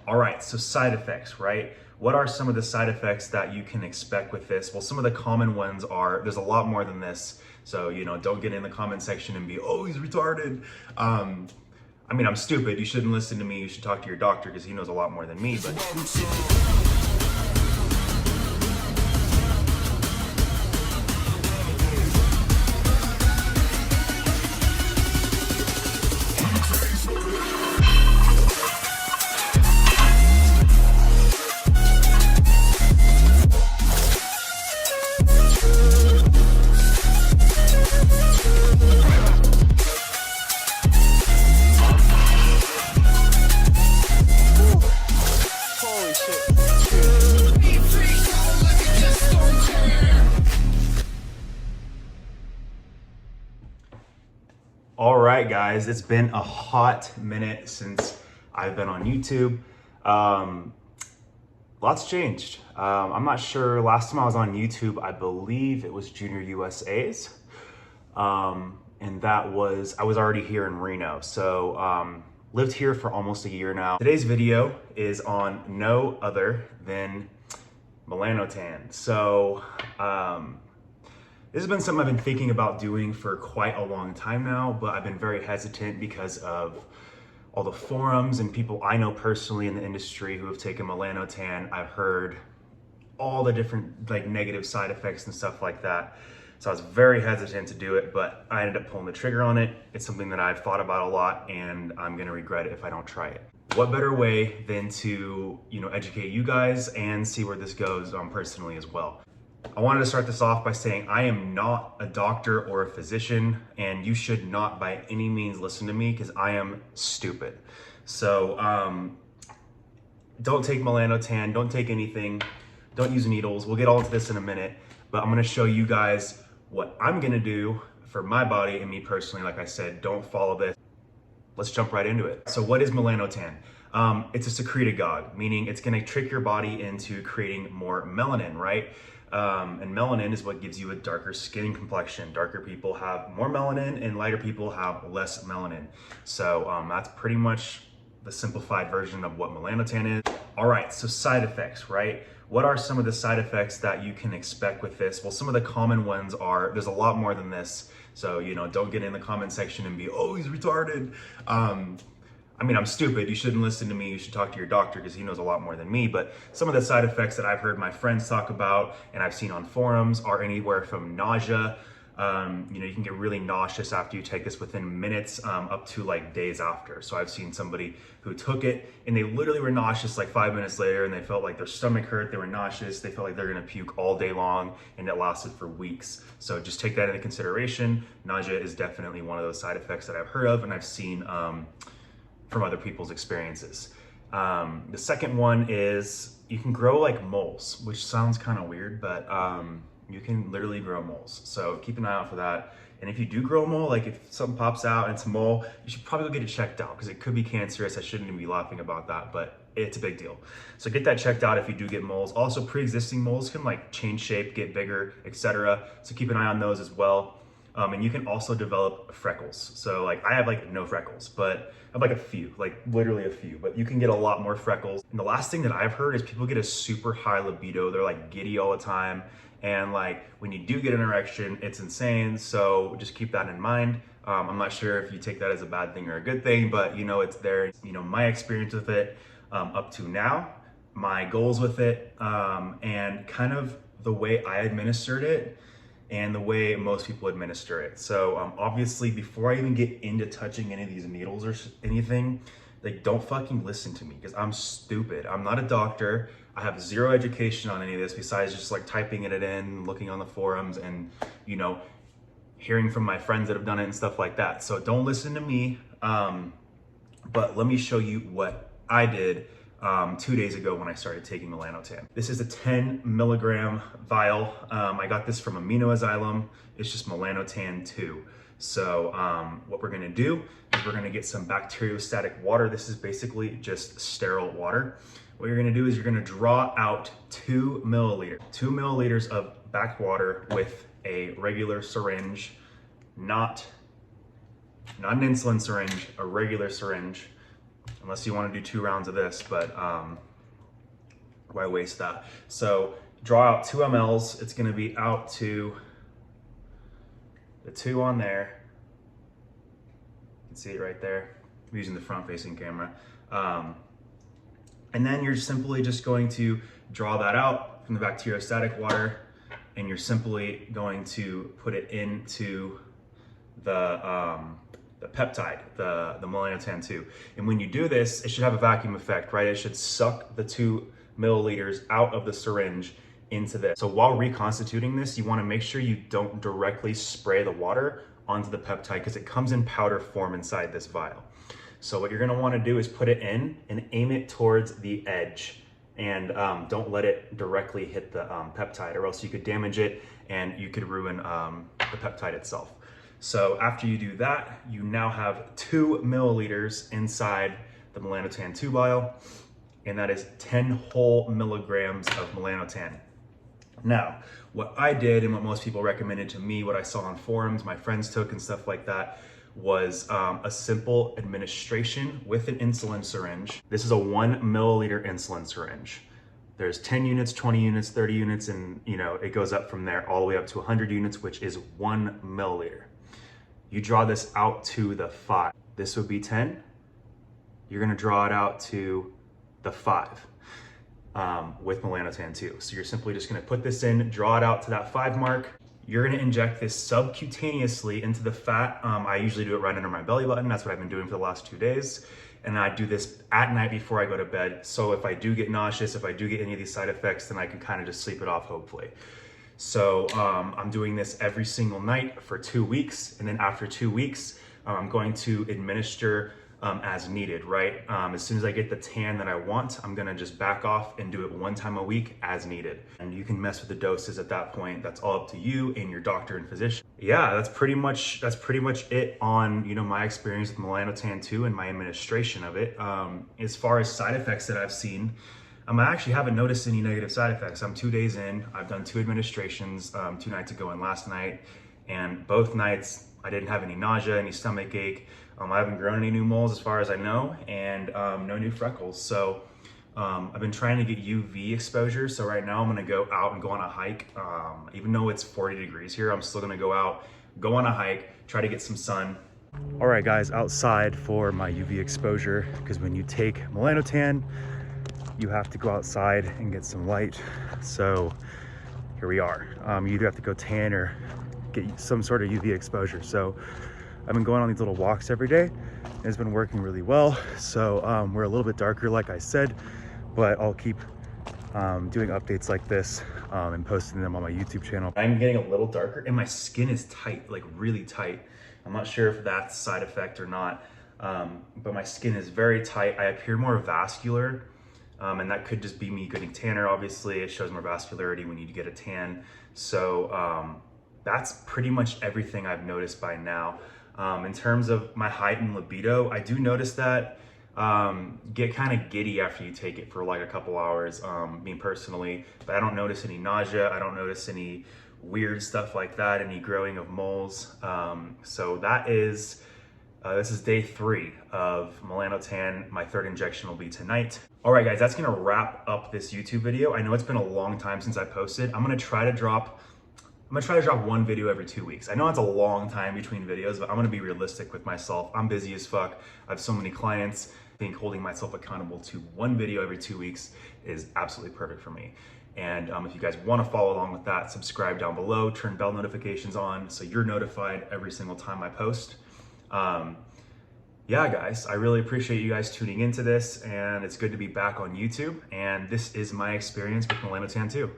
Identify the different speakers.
Speaker 1: All right, so side effects, right? What are some of the side effects that you can expect with this? Well, some of the common ones are, there's a lot more than this. So, don't get in the comment section and be, oh, he's retarded. I'm stupid. You shouldn't listen to me. You should talk to your doctor because he knows a lot more than me. But all right, guys, it's been a hot minute since I've been on YouTube. Lots changed. I'm not sure. Last time I was on YouTube, I believe it was Junior USA's. And that was, I was already here in Reno. So lived here for almost a year now. Today's video is on no other than Melanotan. So this has been something I've been thinking about doing for quite a long time now, but I've been very hesitant because of all the forums and people I know personally in the industry who have taken Melanotan. I've heard all the different negative side effects and stuff like that. So I was very hesitant to do it, but I ended up pulling the trigger on it. It's something that I've thought about a lot and I'm gonna regret it if I don't try it. What better way than to, educate you guys and see where this goes personally as well. I wanted to start this off by saying I am not a doctor or a physician, and you should not by any means listen to me because I am stupid. So don't take Melanotan, don't take anything, don't use needles. We'll get all into this in a minute, but I'm gonna show you guys what I'm gonna do for my body and me personally. Like I said, don't follow this. Let's jump right into it. So what is Melanotan? It's a secretagogue, meaning it's gonna trick your body into creating more melanin, right? And melanin is what gives you a darker skin complexion. Darker people have more melanin and lighter people have less melanin. So that's pretty much the simplified version of what Melanotan is. All right, so side effects, right? What are some of the side effects that you can expect with this? Well, some of the common ones are, there's a lot more than this. So, don't get in the comment section and be, oh, he's retarded. I'm stupid. You shouldn't listen to me. You should talk to your doctor because he knows a lot more than me. But some of the side effects that I've heard my friends talk about and I've seen on forums are anywhere from nausea. You can get really nauseous after you take this within minutes, up to days after. So I've seen somebody who took it and they literally were nauseous 5 minutes later, and they felt like their stomach hurt. They were nauseous. They felt like they're going to puke all day long, and it lasted for weeks. So just take that into consideration. Nausea is definitely one of those side effects that I've heard of and I've seen, from other people's experiences. The second one is you can grow moles, which sounds kind of weird, but you can literally grow moles. So keep an eye out for that. And if you do grow a mole, if something pops out and it's a mole, you should probably go get it checked out because it could be cancerous. I shouldn't even be laughing about that, but it's a big deal. So get that checked out if you do get moles. Also, pre-existing moles can change shape, get bigger, etc. So keep an eye on those as well. And you can also develop freckles. So I have no freckles, but I have a few, literally a few, but you can get a lot more freckles. And the last thing that I've heard is people get a super high libido. They're giddy all the time. And when you do get an erection, it's insane. So just keep that in mind. I'm not sure if you take that as a bad thing or a good thing, but it's there. My experience with it up to now, my goals with it, and kind of the way I administered it and the way most people administer it. So obviously, before I even get into touching any of these needles or anything, don't fucking listen to me because I'm stupid. I'm not a doctor. I have zero education on any of this besides just typing it in, looking on the forums, and hearing from my friends that have done it and stuff like that. So don't listen to me. But let me show you what I did 2 days ago when I started taking Melanotan. This is a 10 milligram vial. I got this from Amino Asylum. It's just Melanotan 2. So what we're gonna do is we're gonna get some bacteriostatic water. This is basically just sterile water. What you're gonna do is you're gonna draw out 2 milliliters of back water with a regular syringe, not an insulin syringe, a regular syringe. unless you want to do 2 rounds of this, but why waste that? So draw out 2 mLs. It's going to be out to the 2 on there. You can see it right there. I'm using the front facing camera. And then you're simply just going to draw that out from the bacteriostatic water, and you're simply going to put it into the peptide, the Melanotan 2. And when you do this, it should have a vacuum effect, right? It should suck the 2 milliliters out of the syringe into this. So while reconstituting this, you want to make sure you don't directly spray the water onto the peptide because it comes in powder form inside this vial. So what you're going to want to do is put it in and aim it towards the edge, and don't let it directly hit the peptide, or else you could damage it and you could ruin the peptide itself. So after you do that, you now have 2 milliliters inside the Melanotan 2 vial, and that is 10 whole milligrams of Melanotan. Now, what I did and what most people recommended to me, what I saw on forums, my friends took and stuff like that, was a simple administration with an insulin syringe. This is a 1 milliliter insulin syringe. There's 10 units, 20 units, 30 units, and it goes up from there all the way up to 100 units, which is 1 milliliter. You draw this out to the 5. This would be 10. You're gonna draw it out to the 5 with Melanotan 2. So you're simply just gonna put this in, draw it out to that 5 mark. You're gonna inject this subcutaneously into the fat. I usually do it right under my belly button. That's what I've been doing for the last 2 days. And I do this at night before I go to bed. So if I do get nauseous, if I do get any of these side effects, then I can kind of just sleep it off, hopefully. So I'm doing this every single night for 2 weeks. And then after 2 weeks, I'm going to administer as needed, right? As soon as I get the tan that I want, I'm gonna just back off and do it 1 time a week as needed. And you can mess with the doses at that point. That's all up to you and your doctor and physician. Yeah, that's pretty much it on my experience with Melanotan 2 and my administration of it. As far as side effects that I've seen, I actually haven't noticed any negative side effects. I'm 2 days in. I've done 2 administrations 2 nights ago and last night, and both nights I didn't have any nausea, any stomach ache. I haven't grown any new moles as far as I know, and no new freckles. So I've been trying to get UV exposure. So right now I'm gonna go out and go on a hike. Even though it's 40 degrees here, I'm still gonna go out, go on a hike, try to get some sun. All right, guys, outside for my UV exposure, because when you take Melanotan, you have to go outside and get some light. So here we are. You either have to go tan or get some sort of UV exposure. So I've been going on these little walks every day, and it's been working really well. So we're a little bit darker, like I said, but I'll keep doing updates like this and posting them on my YouTube channel. I'm getting a little darker, and my skin is tight, like really tight. I'm not sure if that's a side effect or not, but my skin is very tight. I appear more vascular, and that could just be me getting tanner. Obviously, it shows more vascularity when you get a tan. So that's pretty much everything I've noticed by now. In terms of my height and libido, I do notice that get kind of giddy after you take it for like a couple hours, me personally, but I don't notice any nausea. I don't notice any weird stuff like that, any growing of moles. So that is, this is day 3 of Melanotan. My 3rd injection will be tonight. All right, guys, that's gonna wrap up this YouTube video. I know it's been a long time since I posted. I'm gonna try to drop 1 video every 2 weeks. I know it's a long time between videos, but I'm gonna be realistic with myself. I'm busy as fuck. I have so many clients. I think holding myself accountable to 1 video every 2 weeks is absolutely perfect for me. And if you guys wanna follow along with that, subscribe down below, turn bell notifications on so you're notified every single time I post. Yeah, guys, I really appreciate you guys tuning into this, and it's good to be back on YouTube. And this is my experience with Melanotan 2.